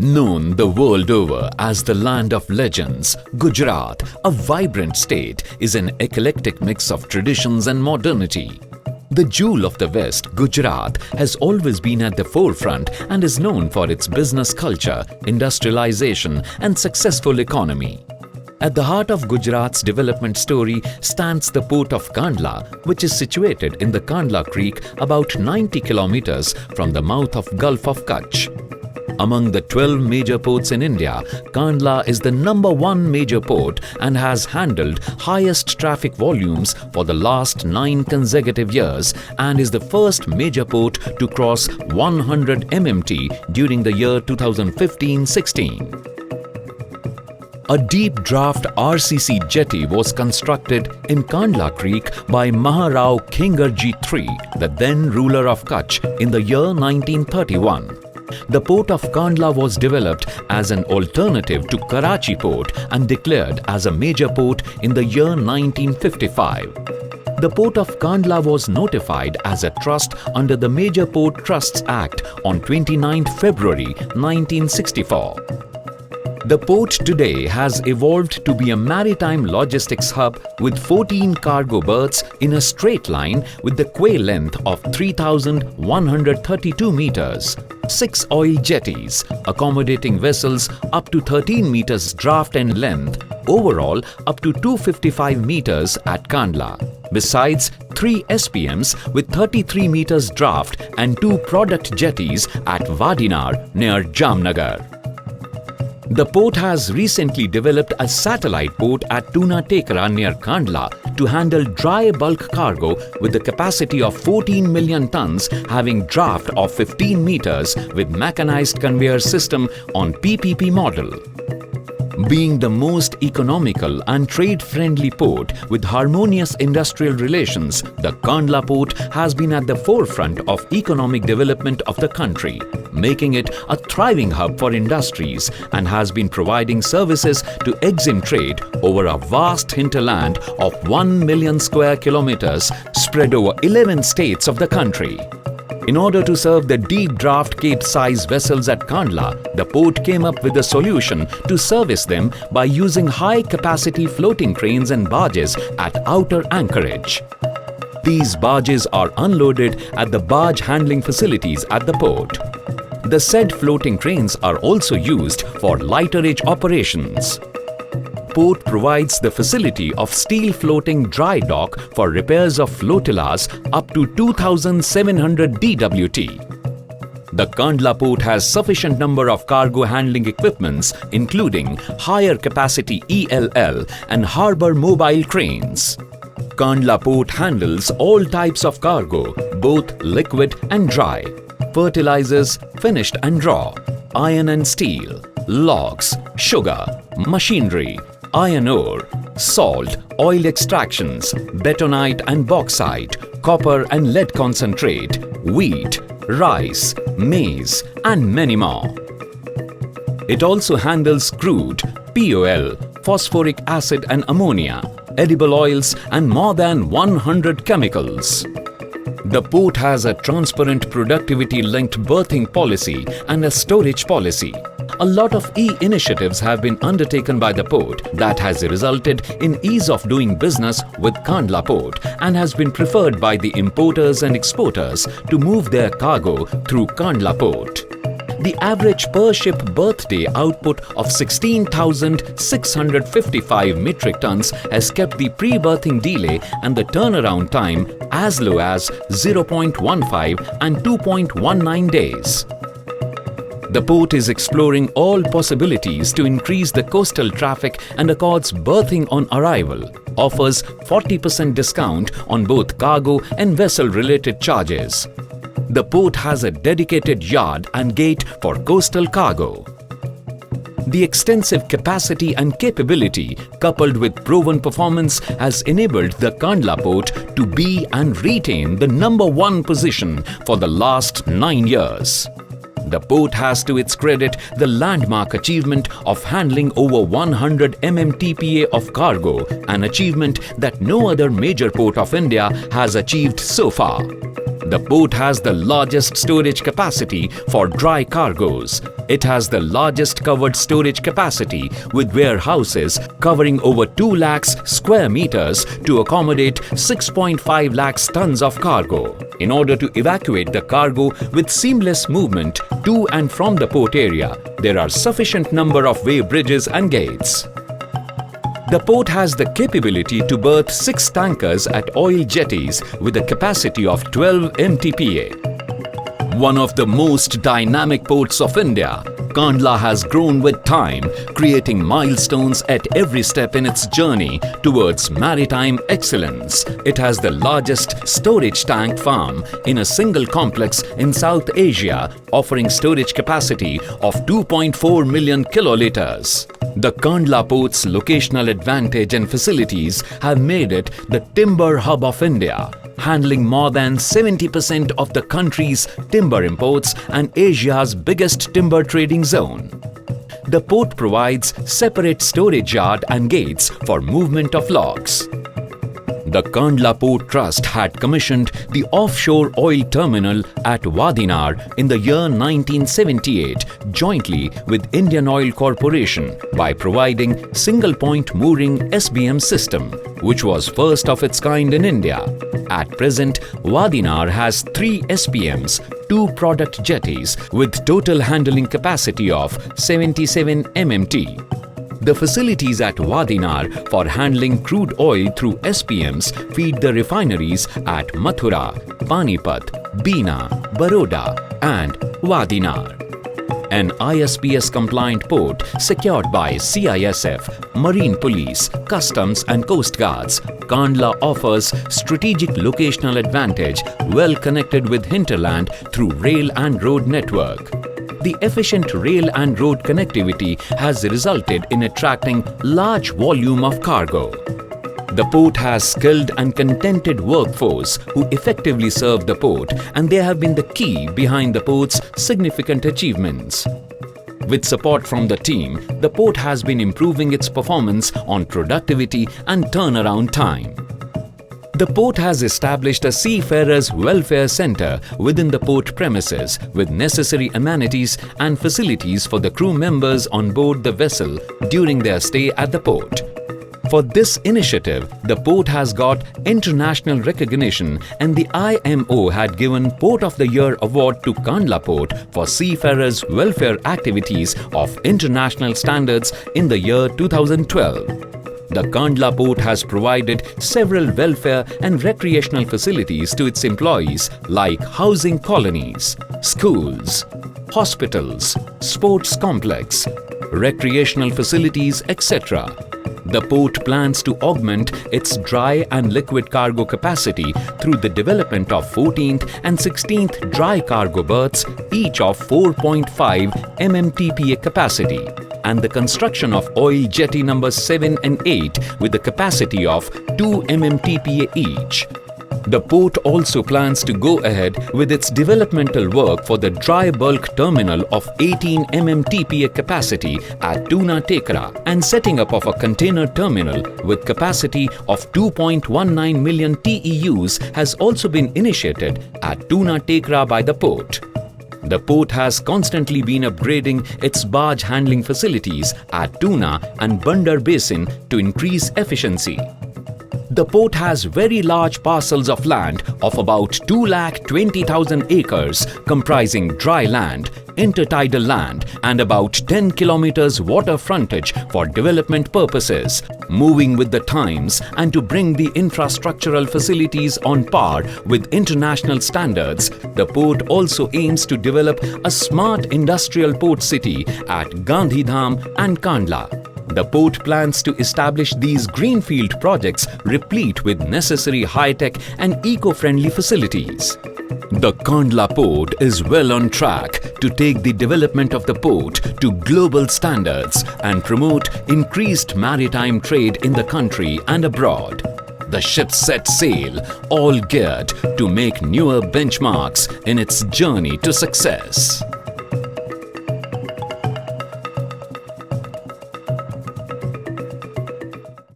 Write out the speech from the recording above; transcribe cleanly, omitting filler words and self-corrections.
Known the world over as the land of legends, Gujarat, a vibrant state, is an eclectic mix of traditions and modernity. The jewel of the West, Gujarat, has always been at the forefront and is known for its business culture, industrialization and successful economy. At the heart of Gujarat's development story stands the port of Kandla, which is situated in the Kandla Creek about 90 kilometers from the mouth of Gulf of Kutch. Among the 12 major ports in India, Kandla is the #1 major port and has handled highest traffic volumes for the last 9 consecutive years and is the first major port to cross 100 MMT during the year 2015-16. A deep draft RCC jetty was constructed in Kandla Creek by Maharao Khingarji III, the then ruler of Kutch, in the year 1931. The port of Kandla was developed as an alternative to Karachi port and declared as a major port in the year 1955. The port of Kandla was notified as a trust under the Major Port Trusts Act on 29 February 1964. The port today has evolved to be a maritime logistics hub with 14 cargo berths in a straight line with the quay length of 3,132 meters, 6 oil jetties accommodating vessels up to 13 meters draft and length, overall up to 255 meters at Kandla. Besides 3 SPMs with 33 meters draft and 2 product jetties at Vadinar near Jamnagar. The port has recently developed a satellite port at Tuna Tekra near Kandla to handle dry bulk cargo with the capacity of 14 million tons having draft of 15 meters with mechanized conveyor system on PPP model. Being the most economical and trade-friendly port with harmonious industrial relations, the Kandla port has been at the forefront of economic development of the country, making it a thriving hub for industries and has been providing services to EXIM trade over a vast hinterland of 1 million square kilometers spread over 11 states of the country. In order to serve the deep draft Cape-size vessels at Kandla, the port came up with a solution to service them by using high-capacity floating cranes and barges at outer anchorage. These barges are unloaded at the barge handling facilities at the port. The said floating cranes are also used for lighterage operations. Port provides the facility of steel floating dry dock for repairs of flotillas up to 2,700 DWT. The Kandla port has sufficient number of cargo handling equipments including higher capacity ELL and harbour mobile cranes. Kandla port handles all types of cargo, both liquid and dry, fertilizers, finished and raw, iron and steel, logs, sugar, machinery, iron ore, salt, oil extractions, betonite and bauxite, copper and lead concentrate, wheat, rice, maize and many more. It also handles crude, POL, phosphoric acid and ammonia, edible oils and more than 100 chemicals. The port has a transparent productivity-linked berthing policy and a storage policy. A lot of initiatives have been undertaken by the port that has resulted in ease of doing business with Kandla port and has been preferred by the importers and exporters to move their cargo through Kandla port. The average per-ship berth-day output of 16,655 metric tons has kept the pre-berthing delay and the turnaround time as low as 0.15 and 2.19 days. The port is exploring all possibilities to increase the coastal traffic and accords berthing on arrival, offers 40% discount on both cargo and vessel-related charges. The port has a dedicated yard and gate for coastal cargo. The extensive capacity and capability coupled with proven performance has enabled the Kandla port to be and retain the #1 position for the last 9 years. The port has to its credit the landmark achievement of handling over 100 MMTPA of cargo, an achievement that no other major port of India has achieved so far. The port has the largest storage capacity for dry cargoes. It has the largest covered storage capacity with warehouses covering over 2 lakhs square meters to accommodate 6.5 lakhs tons of cargo. In order to evacuate the cargo with seamless movement to and from the port area, there are sufficient number of weigh bridges and gates. The port has the capability to berth 6 tankers at oil jetties with a capacity of 12 MTPA. One of the most dynamic ports of India, Kandla has grown with time, creating milestones at every step in its journey towards maritime excellence. It has the largest storage tank farm in a single complex in South Asia, offering storage capacity of 2.4 million kiloliters. The Kandla port's locational advantage and facilities have made it the timber hub of India, handling more than 70% of the country's timber imports and Asia's biggest timber trading zone. The port provides separate storage yard and gates for movement of logs. The Kandla Port Trust had commissioned the offshore oil terminal at Wadinar in the year 1978 jointly with Indian Oil Corporation by providing single-point mooring SBM system, which was first of its kind in India. At present, Wadinar has 3 SPMs, 2 product jetties with total handling capacity of 77 MMT. The facilities at Wadinar for handling crude oil through SPMs feed the refineries at Mathura, Panipat, Bina, Baroda and Wadinar. An ISPS-compliant port secured by CISF, Marine Police, Customs and Coast Guards, Kandla offers strategic locational advantage well connected with hinterland through rail and road network. The efficient rail and road connectivity has resulted in attracting large volume of cargo. The port has skilled and contented workforce who effectively serve the port, and they have been the key behind the port's significant achievements. With support from the team, the port has been improving its performance on productivity and turnaround time. The port has established a seafarers' welfare center within the port premises with necessary amenities and facilities for the crew members on board the vessel during their stay at the port. For this initiative, the port has got international recognition, and the IMO had given Port of the Year award to Kandla Port for seafarers' welfare activities of international standards in the year 2012. The Kandla Port has provided several welfare and recreational facilities to its employees like housing colonies, schools, hospitals, sports complex, recreational facilities, etc. The port plans to augment its dry and liquid cargo capacity through the development of 14th and 16th dry cargo berths, each of 4.5 MMTPA capacity, and the construction of oil jetty numbers 7 and 8 with a capacity of 2 MMTPA each. The port also plans to go ahead with its developmental work for the dry bulk terminal of 18 MMTPA capacity at Tuna Tekra and setting up of a container terminal with capacity of 2.19 million TEUs has also been initiated at Tuna Tekra by the port. The port has constantly been upgrading its barge handling facilities at Tuna and Bandar Basin to increase efficiency. The port has very large parcels of land of about 2,20,000 acres comprising dry land, intertidal land and about 10 kilometers water frontage for development purposes. Moving with the times and to bring the infrastructural facilities on par with international standards, the port also aims to develop a smart industrial port city at Gandhidham and Kandla. The port plans to establish these greenfield projects replete with necessary high-tech and eco-friendly facilities. The Kandla port is well on track to take the development of the port to global standards and promote increased maritime trade in the country and abroad. The ship set sail, all geared to make newer benchmarks in its journey to success.